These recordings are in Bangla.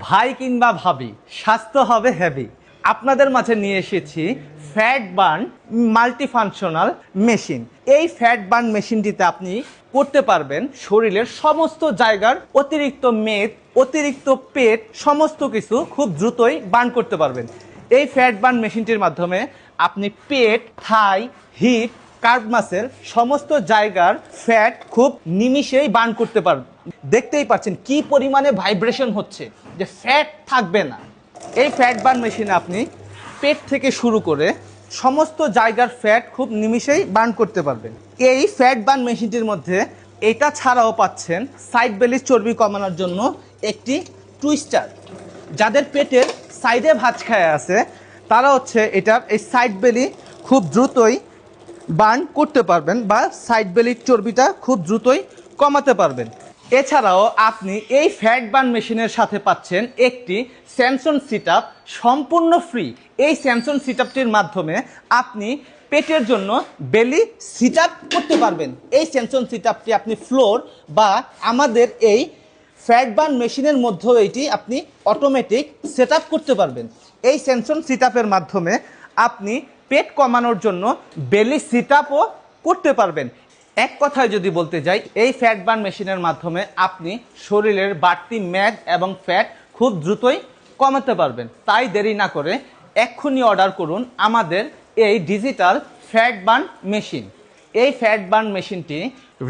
ভাই কিংবা ভাবি, স্বাস্থ্য হবে হেভি। আপনাদের মাঝে নিয়ে এসেছি ফ্যাট বার্ন মাল্টিফাংশনাল মেশিন। এই ফ্যাট বার্ন মেশিনটিতে আপনি করতে পারবেন শরীরের সমস্ত জায়গার অতিরিক্ত মেদ, অতিরিক্ত পেট, সমস্ত কিছু খুব দ্রুতই বার্ন করতে পারবেন। এই ফ্যাট বার্ন মেশিনটির মাধ্যমে আপনি পেট, থাই, হিপ, কার্ভ মাসেল সমস্ত জায়গার ফ্যাট খুব নিমিষেই বার্ন করতে পারবেন। দেখতেই পাচ্ছেন কি পরিমাণে ভাইব্রেশন হচ্ছে, যে ফ্যাট থাকবে না। এই ফ্যাট বার্ন মেশিনে আপনি পেট থেকে শুরু করে সমস্ত জায়গার ফ্যাট খুব নিমিষেই বার্ন করতে পারবেন। এই ফ্যাট বার্ন মেশিনটির মধ্যে এটা ছাড়াও পাচ্ছেন সাইড বেলির চর্বি কমানোর জন্য একটি টুইস্টার। যাদের পেটের সাইডে ভাঁজ খায় আছে তারা এটার এই সাইড বেলি খুব দ্রুতই বার্ন করতে পারবেন বা সাইড বেলির চর্বিটা খুব দ্রুতই কমাতে পারবেন। এছাড়াও আপনি এই ফ্যাট বার্ন মেশিনের সাথে পাচ্ছেন একটি স্যামসন সিটআপ সম্পূর্ণ ফ্রি। এই স্যামসন সিটআপটির মাধ্যমে আপনি পেটের জন্য বেলি সিটআপ করতে পারবেন। এই স্যামসন সিটআপটি আপনি ফ্লোর বা আমাদের এই ফ্যাট বার্ন মেশিনের মধ্যেও এটি আপনি অটোমেটিক সেট আপ করতে পারবেন। এই স্যামসন সিটআপের মাধ্যমে আপনি পেট কমানোর জন্য বেলি সিটআপও করতে পারবেন। এক কথায় যদি বলতে যাই, এই ফ্যাট বার্ন মেশিনের মাধ্যমে আপনি শরীরের বাড়তি মেদ এবং ফ্যাট খুব দ্রুতই কমাতে পারবেন। তাই দেরি না করে এক্ষুনি অর্ডার করুন আমাদের এই ডিজিটাল ফ্যাট বার্ন মেশিন। এই ফ্যাট বার্ন মেশিনটি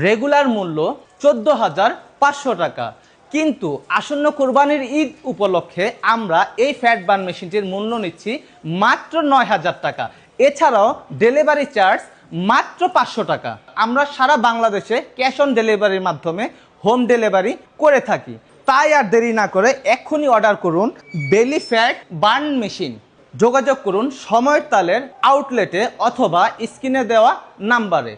রেগুলার মূল্য 14,500 টাকা, কিন্তু আসন্ন কোরবানির ঈদ উপলক্ষে আমরা এই ফ্যাট বার্ন মেশিনটির মূল্য নিচ্ছি মাত্র 9,000 টাকা। এছাড়াও ডেলিভারি চার্জ মাত্র 500 টাকা। আমরা সারা বাংলাদেশে ক্যাশ অন ডেলিভারির মাধ্যমে হোম ডেলিভারি করে থাকি। তাই আর দেরি না করে এক্ষুনি অর্ডার করুন বেলি ফ্যাট বার্ন মেশিন। যোগাযোগ করুন সময়ের তালের আউটলেটে অথবা স্ক্রিনে দেওয়া নাম্বারে।